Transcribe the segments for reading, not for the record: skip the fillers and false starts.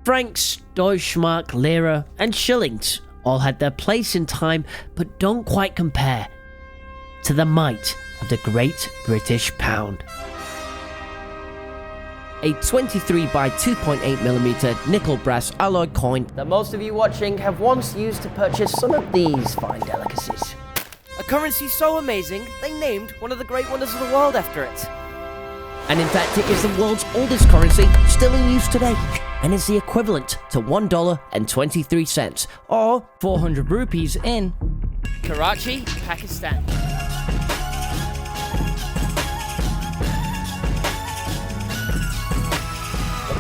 Francs, Deutschmark, Lira, and Shillings all had their place in time, but don't quite compare to the might of the Great British Pound. A 23 by 2.8mm nickel brass alloy coin that most of you watching have once used to purchase some of these fine delicacies. A currency so amazing, they named one of the great wonders of the world after it. And in fact, it is the world's oldest currency, still in use today, and is the equivalent to $1.23, or 400 rupees in Karachi, Pakistan.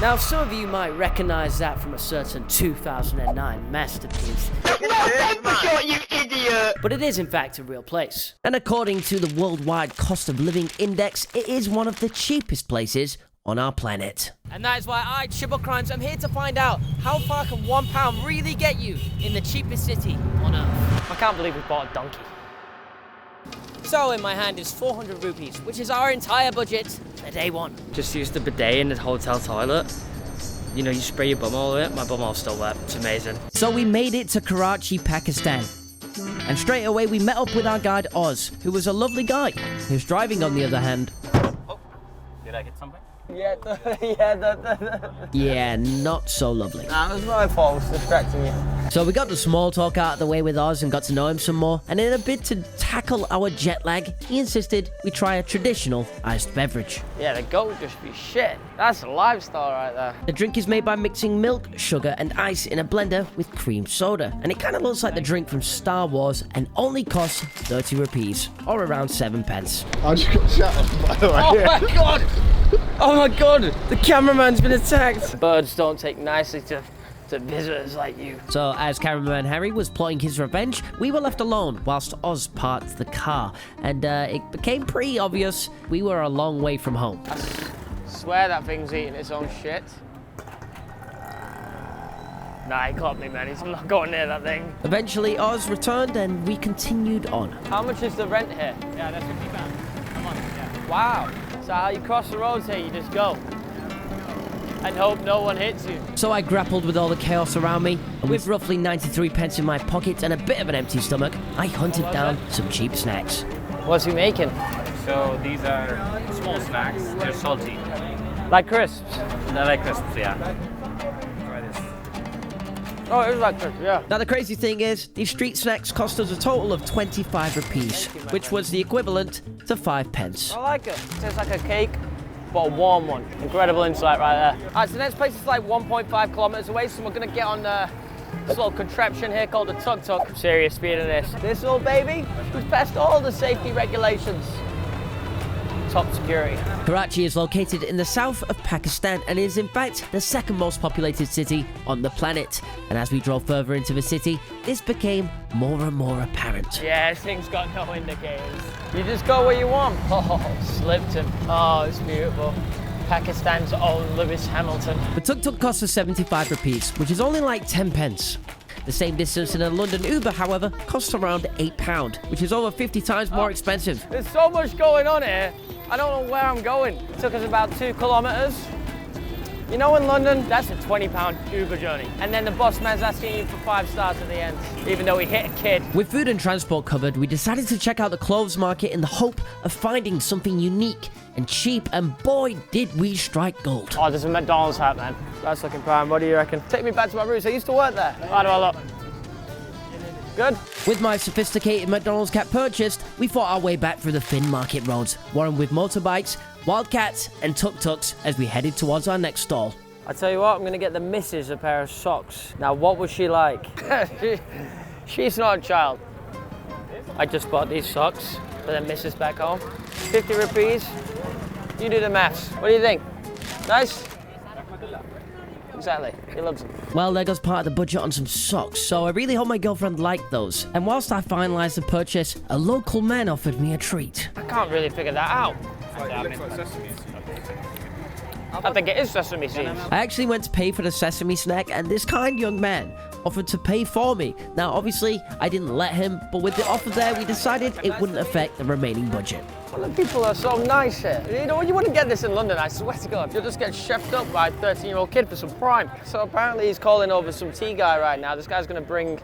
Now, some of you might recognize that from a certain 2009 masterpiece. You idiot! But it is in fact a real place. And according to the Worldwide Cost of Living Index, it is one of the cheapest places on our planet. And that is why I, Chibble Crimes, am here to find out how far can £1 really get you in the cheapest city on Earth. I can't believe we bought a donkey. So in my hand is 400 rupees, which is our entire budget for day one. Just used the bidet in the hotel toilet. You know, you spray your bum all over it. My bum all still wet. It's amazing. So we made it to Karachi, Pakistan. And straight away we met up with our guide Oz, who was a lovely guy. Who's driving on the other hand. Oh, did I get something? Yeah, not so lovely. Nah, it was my fault, I was distracting you. So we got the small talk out of the way with Oz and got to know him some more, and in a bid to tackle our jet lag, he insisted we try a traditional iced beverage. Yeah, the goat would just be shit. That's a lifestyle right there. The drink is made by mixing milk, sugar and ice in a blender with cream soda, and it kind of looks like the drink from Star Wars and only costs 30 rupees, or around 7 pence. I just got shot off, by the way. Oh my god! Oh my god! The cameraman's been attacked! Birds don't take nicely to visitors like you. So as cameraman Harry was plotting his revenge, we were left alone whilst Oz parked the car, and it became pretty obvious we were a long way from home. I swear that thing's eating its own shit. Nah, he caught me, man. I'm not going near that thing. Eventually Oz returned and we continued on. How much is the rent here? Yeah, that's £50 a month, yeah. Wow. So how you cross the roads here, you just go and hope no one hits you. So I grappled with all the chaos around me, and with roughly 93 pence in my pocket and a bit of an empty stomach, I hunted down some cheap snacks. What's he making? So these are small snacks. They're salty. Like crisps? They're like crisps, yeah. Try this. Oh, it is like crisps, yeah. Now the crazy thing is, these street snacks cost us a total of 25 rupees, which was the equivalent to 5 pence. I like it. It tastes like a cake, but a warm one. Incredible insight right there. All right, so the next place is like 1.5 kilometers away, so we're gonna get on this little contraption here called a tuk-tuk. Serious speed in this. This little baby who's passed all the safety regulations. Top security. Karachi is located in the south of Pakistan and is in fact the second most populated city on the planet. And as we drove further into the city, this became more and more apparent. Yeah, this thing's got no indicators. You just go where you want. Oh, slipped him. Oh, it's beautiful. Pakistan's own Lewis Hamilton. The tuk-tuk costs us 75 rupees, which is only like 10 pence. The same distance in a London Uber, however, costs around £8, which is over 50 times more expensive. There's so much going on here. I don't know where I'm going. It took us about 2 kilometers. You know, in London, that's a £20 Uber journey. And then the boss man's asking you for 5 stars at the end, even though he hit a kid. With food and transport covered, we decided to check out the clothes market in the hope of finding something unique and cheap, and boy, did we strike gold. Oh, there's a McDonald's hat, man. That's looking prime. What do you reckon? Take me back to my roots. I used to work there. How do I look? Good? With my sophisticated McDonald's cap purchased, we fought our way back through the thin market roads, warring with motorbikes, wildcats, and tuk-tuks as we headed towards our next stall. I tell you what, I'm gonna get the missus a pair of socks. Now, what was she like? She's not a child. I just bought these socks for the missus back home. 50 rupees. You do the maths. What do you think? Nice? Exactly. He loves them. Well, there goes part of the budget on some socks, so I really hope my girlfriend liked those. And whilst I finalised the purchase, a local man offered me a treat. I can't really figure that out. I think it is sesame seeds. I actually went to pay for the sesame snack, and this kind young man offered to pay for me. Now, obviously, I didn't let him, but with the offer there, we decided it wouldn't affect the remaining budget. Well, the people are so nice here. You know, you wouldn't get this in London, I swear to God. You'll just get chefed up by a 13-year-old kid for some prime. So apparently he's calling over some tea guy right now. This guy's gonna bring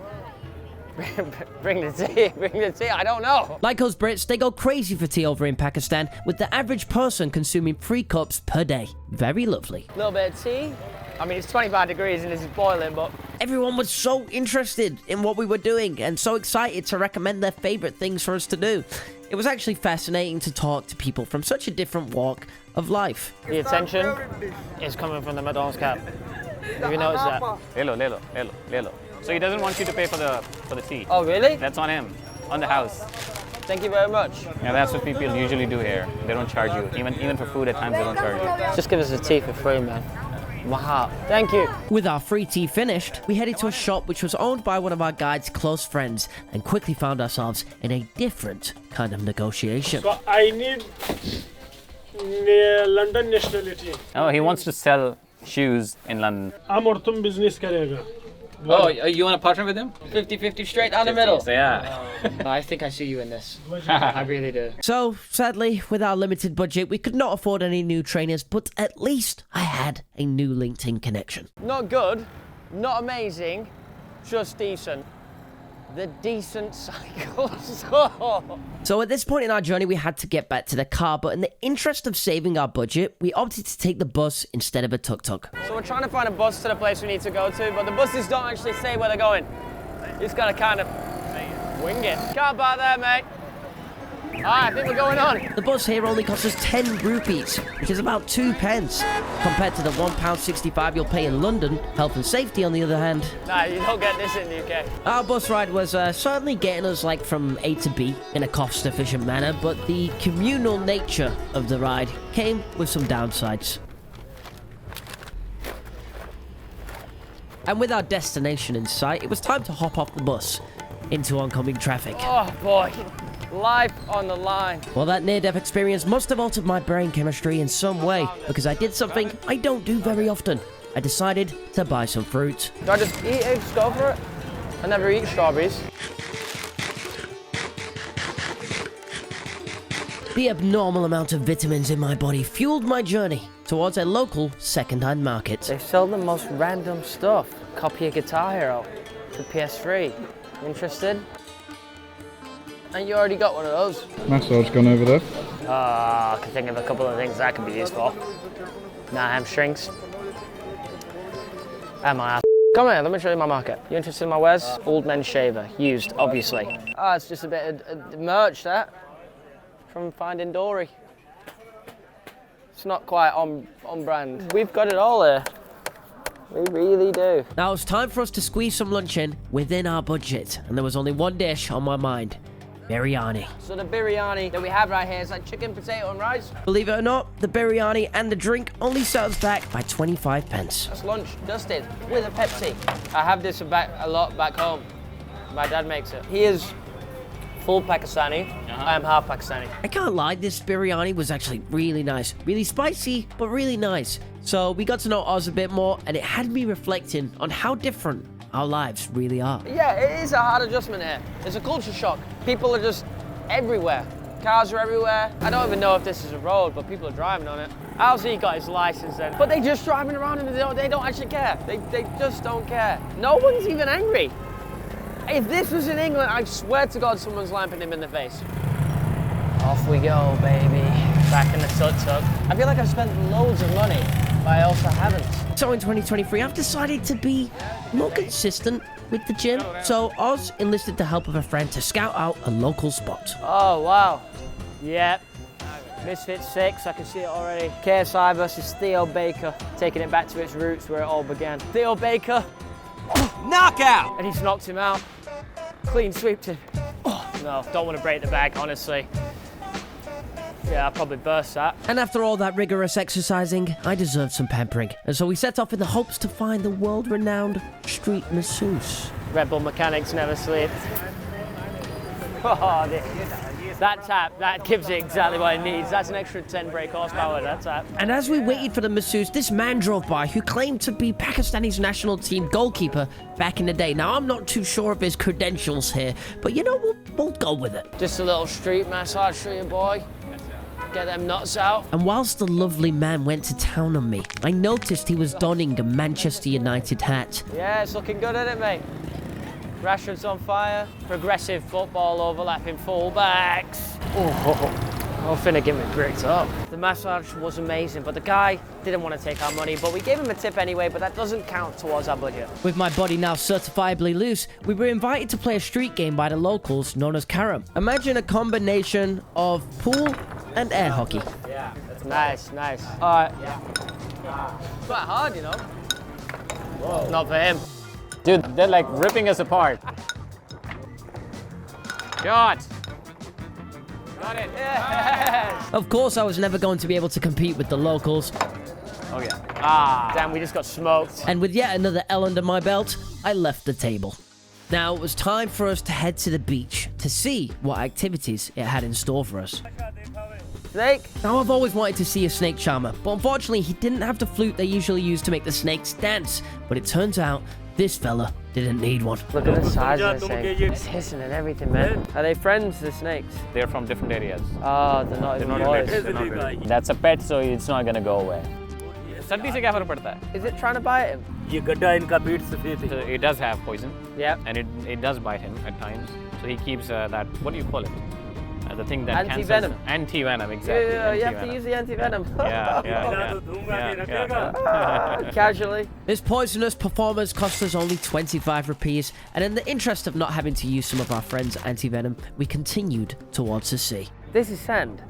the tea, I don't know. Like us Brits, they go crazy for tea over in Pakistan, with the average person consuming 3 cups per day. Very lovely. A little bit of tea. I mean, it's 25 degrees and this is boiling, but... Everyone was so interested in what we were doing and so excited to recommend their favorite things for us to do. It was actually fascinating to talk to people from such a different walk of life. The attention is coming from the McDonald's cap. Have you noticed that? Lelo. So he doesn't want you to pay for the tea. Oh, really? That's on him, on the house. Thank you very much. Yeah, that's what people usually do here. They don't charge you. Even for food, at times they don't charge you. Just give us the tea for free, man. My heart. Thank you. With our free tea finished, we headed to a shop which was owned by one of our guide's close friends and quickly found ourselves in a different kind of negotiation. So I need London nationality. Oh, he wants to sell shoes in London. हम और तुम business करेगा. Oh, you want to partner with him? 50-50 straight down the middle. So, yeah. I think I see you in this. I really do. So, sadly, with our limited budget, we could not afford any new trainers, but at least I had a new LinkedIn connection. Not good, not amazing, just decent. The decent cycles. So at this point in our journey, we had to get back to the car, but in the interest of saving our budget, we opted to take the bus instead of a tuk-tuk. So we're trying to find a bus to the place we need to go to, but the buses don't actually say where they're going. You just gotta kind of wing it. Car park there, mate. Alright, I think we're going on. The bus here only costs us 10 rupees, which is about 2 pence, compared to the £1.65 you'll pay in London. Health and safety, on the other hand. Nah, you don't get this in the UK. Our bus ride was certainly getting us like from A to B in a cost-efficient manner, but the communal nature of the ride came with some downsides. And with our destination in sight, it was time to hop off the bus into oncoming traffic. Oh boy, life on the line. Well, that near-death experience must have altered my brain chemistry in some way, because I did something I don't do very often. I decided to buy some fruit. Do I just eat it, just go for it? I never eat strawberries. The abnormal amount of vitamins in my body fueled my journey towards a local second-hand market. They sell the most random stuff. Copy a Guitar Hero for PS3. Interested? And you already got one of those. Massage gun over there. I can think of a couple of things that could be used for. Hamstrings. And my ass. Come here, let me show you my market. You interested in my wares? Old men's shaver, used, obviously. It's just a bit of merch, that. From Finding Dory. It's not quite on brand. We've got it all here. We really do. Now it's time for us to squeeze some lunch in within our budget, and there was only one dish on my mind: biryani. So the biryani that we have right here is like chicken, potato and rice. Believe it or not, the biryani and the drink only set us back by 25 pence. That's lunch, dusted, with a Pepsi. I have this a lot back home. My dad makes it. He is full Pakistani. I am half Pakistani. I can't lie, this biryani was actually really nice. Really spicy, but really nice. So we got to know Oz a bit more, and it had me reflecting on how different our lives really are. Yeah, it is a hard adjustment here. It's a culture shock. People are just everywhere. Cars are everywhere. I don't even know if this is a road, but people are driving on it. How's he got his license then? But they just driving around and they don't actually care. They just don't care. No one's even angry. If this was in England, I swear to God someone's lamping him in the face. Off we go, baby. Back in the tuk-tuk. I feel like I've spent loads of money, but I also haven't. So in 2023, I've decided to be more consistent with the gym. So Oz enlisted the help of a friend to scout out a local spot. Oh, wow. Yep. Misfit 6, I can see it already. KSI versus Theo Baker, taking it back to its roots where it all began. Theo Baker. Knockout! And he's knocked him out. Clean sweeped him. Oh, no, don't want to break the back, honestly. Yeah, I'll probably burst that. And after all that rigorous exercising, I deserved some pampering. And so we set off in the hopes to find the world-renowned street masseuse. Red Bull mechanics never sleep. Oh, That tap, that gives it exactly what it needs. That's an extra 10 brake horsepower, that tap. And as we waited for the masseuse, this man drove by who claimed to be Pakistani's national team goalkeeper back in the day. Now, I'm not too sure of his credentials here, but you know, we'll go with it. Just a little street massage for you, boy. Get them nuts out. And whilst the lovely man went to town on me, I noticed he was donning a Manchester United hat. Yeah, it's looking good, isn't it, mate? Rashford's on fire. Progressive football overlapping fullbacks. Oh, finna get me bricked up. The massage was amazing, but the guy didn't want to take our money, but we gave him a tip anyway, but that doesn't count towards our budget. With my body now certifiably loose, we were invited to play a street game by the locals known as carom. Imagine a combination of pool and air hockey. Yeah. Nice, nice. All right. It's quite hard, you know. Whoa. Not for him. Dude, they're like ripping us apart. Shot. Got it. Yes. Of course, I was never going to be able to compete with the locals. Oh yeah. Ah, damn, we just got smoked. And with yet another L under my belt, I left the table. Now it was time for us to head to the beach to see what activities it had in store for us. Snake. Now I've always wanted to see a snake charmer, but unfortunately he didn't have the flute they usually use to make the snakes dance. But it turns out this fella didn't need one. Look at the size of this thing. It's hissing and everything, man. Are they friends, the snakes? They're from different areas. Oh, they're not even boys. They're not related. That's a pet, so it's not gonna go away. सर्दी से क्या फर्क पड़ता है? Is it trying to bite him? ये गड्ढा इनका पेट सफेद है. It does have poison. Yeah. And it does bite him at times. So he keeps that. What do you call it? The thing that Anti-venom. Anti-venom, exactly. Yeah, you have to use the anti-venom. Yeah. Casually. This poisonous performance cost us only 25 rupees, and in the interest of not having to use some of our friends' anti-venom, we continued towards the sea. This is sand.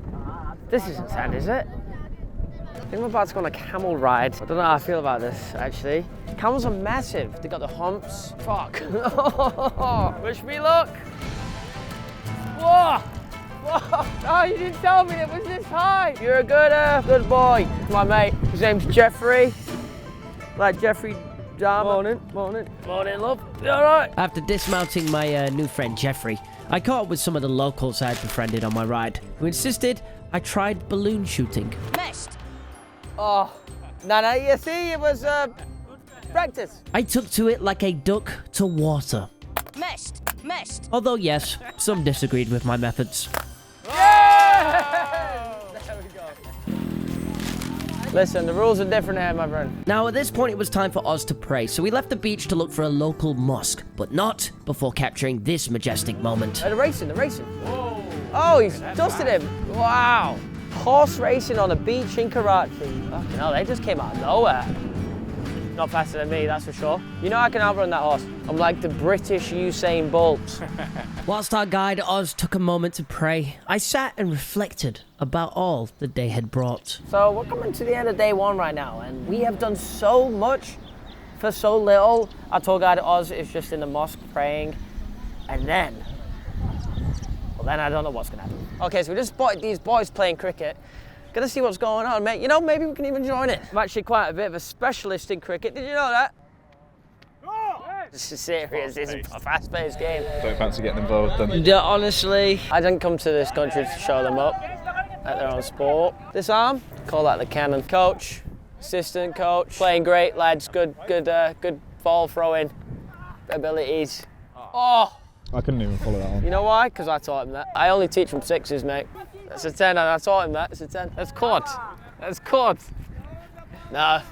This isn't sand, is it? I think we're about to go on a camel ride. I don't know how I feel about this, actually. Camels are massive. They got the humps. Fuck. Wish me luck. Whoa! Whoa! Oh, you didn't tell me it was this high. You're a good boy. My mate. His name's Jeffrey. Like Jeffrey Dahmer. Morning, love. You all right? After dismounting my new friend Jeffrey, I caught up with some of the locals I had befriended on my ride, who insisted I tried balloon shooting. Missed. Oh, no, you see, it was practice. I took to it like a duck to water. Missed. Although yes, some disagreed with my methods. Yeah! There we go. Listen, the rules are different here, my friend. Now at this point it was time for us to pray, so we left the beach to look for a local mosque, but not before capturing this majestic moment. They're racing. Whoa. Oh, he's dusted him. Wow. Horse racing on a beach in Karachi. Fucking hell, they just came out of nowhere. Not faster than me, that's for sure. You know I can outrun that horse. I'm like the British Usain Bolt. Whilst our guide Oz took a moment to pray, I sat and reflected about all the day had brought. So we're coming to the end of day one right now, and we have done so much for so little. Our tour guide Oz is just in the mosque praying, and then I don't know what's gonna happen. Okay, so we just spotted these boys playing cricket. Gonna see what's going on, mate. You know, maybe we can even join it. I'm actually quite a bit of a specialist in cricket. Did you know that? This is serious. It's a fast-paced game. Don't fancy getting involved then? Yeah, honestly, I didn't come to this country to show them up at their own sport. This arm, call that the cannon. Coach, assistant coach, playing great, lads. Good ball throwing abilities. Oh. I couldn't even follow that one. You know why? Because I taught him that. I only teach him sixes, mate. That's a 10, and I taught him that. It's a 10. That's caught. That's caught. Nah,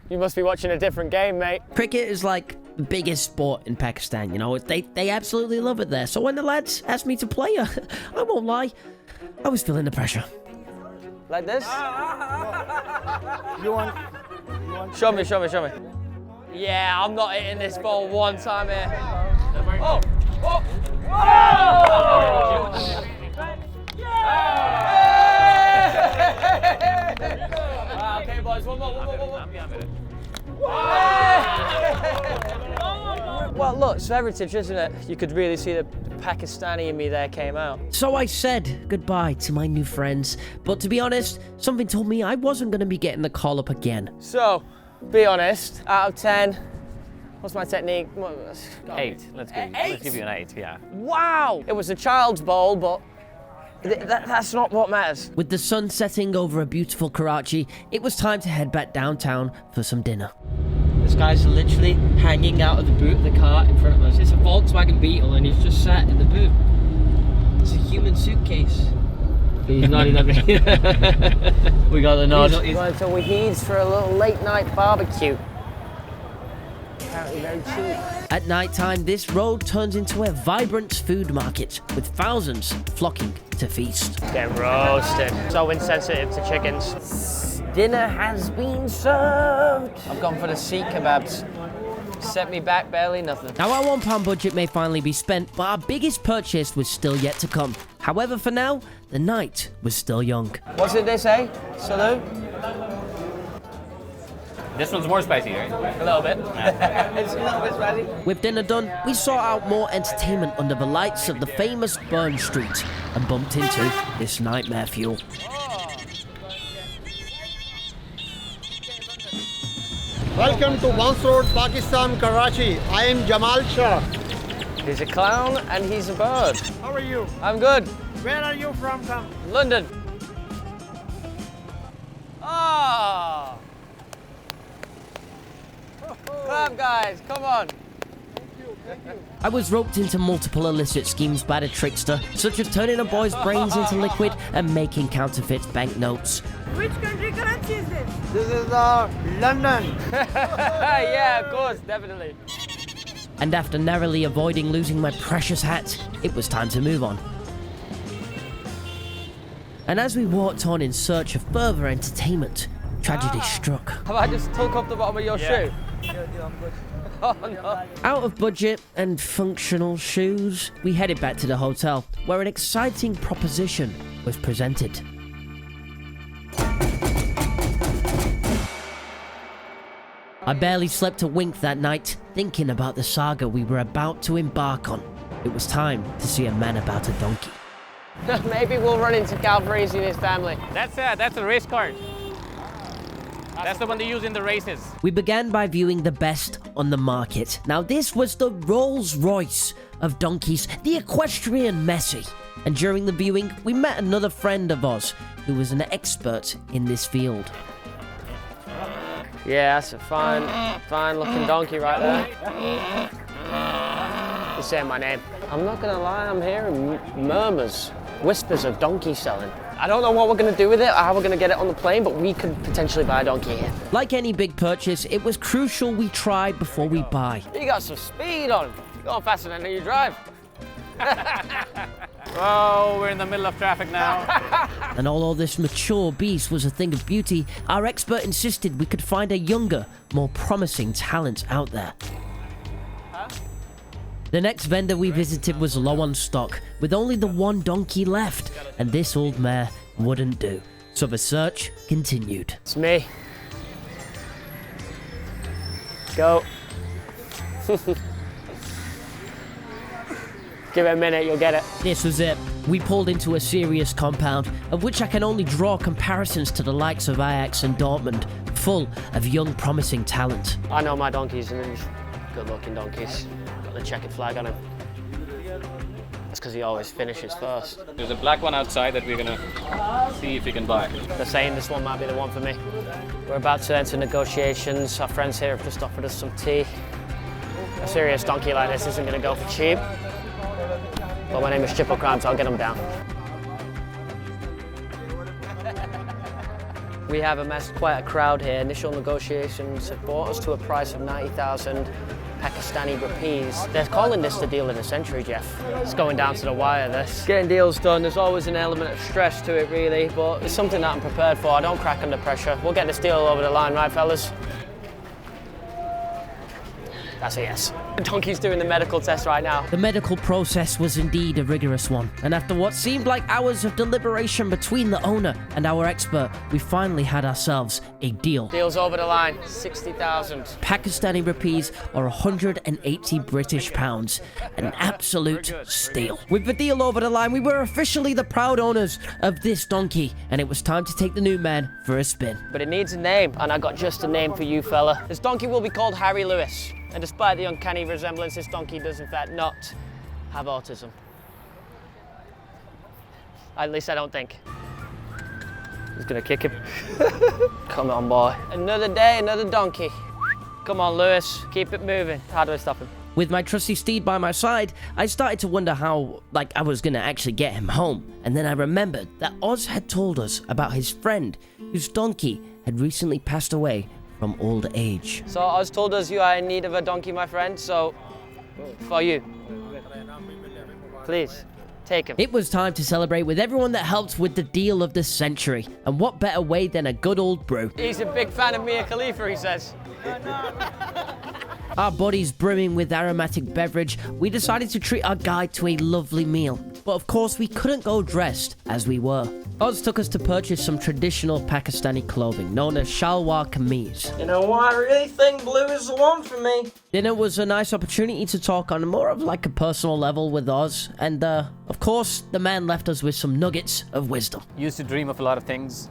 you must be watching a different game, mate. Cricket is like the biggest sport in Pakistan, you know, they absolutely love it there. So when the lads asked me to play, I won't lie, I was feeling the pressure. Like this? You want? Show me. Yeah, I'm not hitting this ball one time here. Oh! Okay, boys, one more. Well, look, it's heritage, isn't it? You could really see the Pakistani in me there came out. So I said goodbye to my new friends, but to be honest, something told me I wasn't going to be getting the call up again. So, be honest, out of 10, what's my technique? 8. Let's give you an 8, yeah. Wow! It was a child's bowl, but That's not what matters. With the sun setting over a beautiful Karachi, it was time to head back downtown for some dinner. This guy's literally hanging out of the boot of the car in front of us. It's a Volkswagen Beetle and he's just sat in the boot. It's a human suitcase. He's nodding at me. We got the nod. Right, so we heads for a little late night barbecue. Apparently very cheap. At night time, this road turns into a vibrant food market, with thousands flocking to feast. Getting roasted. So insensitive to chickens. Dinner has been served. I've gone for the Sikh kebabs. Set me back barely nothing. Now our £1 budget may finally be spent, but our biggest purchase was still yet to come. However, for now, the night was still young. What's it they say? Salute? This one's more spicy, right? A little bit. It's a little bit spicy. With dinner done, we sought out more entertainment under the lights of the famous Burn Street and bumped into this nightmare fuel. Welcome to Bounce Road, Pakistan, Karachi. I am Jamal Shah. He's a clown and he's a bird. How are you? I'm good. Where are you from? London. Oh! Come guys, come on. I was roped into multiple illicit schemes by the trickster, such as turning a boy's brains into liquid and making counterfeit banknotes. Which country Karachi is this? This is London. Yeah, of course, definitely. And after narrowly avoiding losing my precious hat, it was time to move on. And as we walked on in search of further entertainment, tragedy struck. Have I just took off the bottom of your shoe? Oh no. Out of budget and functional shoes, we headed back to the hotel, where an exciting proposition was presented. I barely slept a wink that night, thinking about the saga we were about to embark on. It was time to see a man about a donkey. Maybe we'll run into Calvarese and his family. That's a race cart. That's the one they use in the races. We began by viewing the best on the market. Now this was the Rolls Royce of donkeys, the equestrian Messi. And during the viewing, we met another friend of ours who was an expert in this field. Yeah, that's a fine looking donkey right there. He's saying my name. I'm not gonna lie, I'm hearing murmurs, whispers of donkey selling. I don't know what we're gonna do with it, or how we're gonna get it on the plane, but we could potentially buy a donkey here. Like any big purchase, it was crucial we try before we buy. You got some speed on. You're going faster than you drive. Oh, we're in the middle of traffic now. And although this mature beast was a thing of beauty, our expert insisted we could find a younger, more promising talent out there. The next vendor we visited was low on stock, with only the one donkey left, and this old mare wouldn't do. So the search continued. It's me. Go. Give it a minute, you'll get it. This was it. We pulled into a serious compound, of which I can only draw comparisons to the likes of Ajax and Dortmund, full of young, promising talent. I know my donkeys, and they're good-looking donkeys. Got the checkered flag on him. That's because he always finishes first. There's a black one outside that we're gonna see if we can buy. They're saying this one might be the one for me. We're about to enter negotiations. Our friends here have just offered us some tea. A serious donkey like this isn't gonna go for cheap. But my name is Chip O'Crime, so I'll get him down. We have amassed quite a crowd here. Initial negotiations have brought us to a price of 90,000 Pakistani rupees. They're calling this the deal of the century, Jeff. It's going down to the wire, this. Getting deals done, there's always an element of stress to it, really, but it's something that I'm prepared for. I don't crack under pressure. We'll get this deal over the line, right, fellas? That's a yes. The donkey's doing the medical test right now. The medical process was indeed a rigorous one, and after what seemed like hours of deliberation between the owner and our expert, we finally had ourselves a deal. Deal's over the line, 60,000. Pakistani rupees or 180 British pounds. An absolute steal. With the deal over the line, we were officially the proud owners of this donkey, and it was time to take the new man for a spin. But it needs a name, and I got just a name for you, fella. This donkey will be called Harry Lewis. And despite the uncanny resemblance, this donkey does in fact not have autism. At least I don't think. He's gonna kick him. Come on, boy. Another day, another donkey. Come on, Lewis. Keep it moving. How do I stop him? With my trusty steed by my side, I started to wonder how, I was gonna actually get him home. And then I remembered that Oz had told us about his friend, whose donkey had recently passed away from old age. So Oz told us you are in need of a donkey, my friend, so for you. Please, take him. It was time to celebrate with everyone that helped with the deal of the century. And what better way than a good old brew? He's a big fan of Mia Khalifa, he says. Our bodies brimming with aromatic beverage, we decided to treat our guide to a lovely meal. But of course, we couldn't go dressed as we were. Oz took us to purchase some traditional Pakistani clothing known as shalwar kameez. You know what? I really think blue is the one for me. Dinner was a nice opportunity to talk on more of a personal level with Oz. And of course, the man left us with some nuggets of wisdom. Used to dream of a lot of things,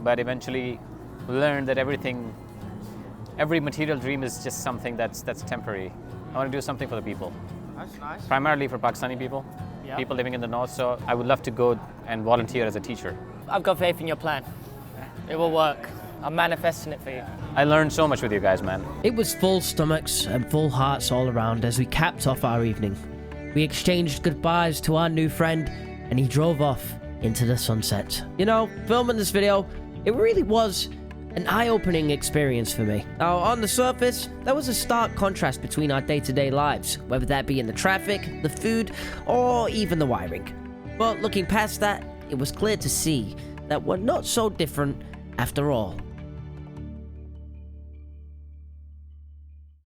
but eventually learned that every material dream is just something that's temporary. I want to do something for the people. That's nice. Primarily for Pakistani people, people living in the north. So I would love to go and volunteer as a teacher. I've got faith in your plan. It will work. I'm manifesting it for you. I learned so much with you guys, man. It was full stomachs and full hearts all around as we capped off our evening. We exchanged goodbyes to our new friend, and he drove off into the sunset. You know, filming this video, it really was an eye-opening experience for me. Now, on the surface, there was a stark contrast between our day-to-day lives, whether that be in the traffic, the food, or even the wiring. But looking past that, it was clear to see that we're not so different after all.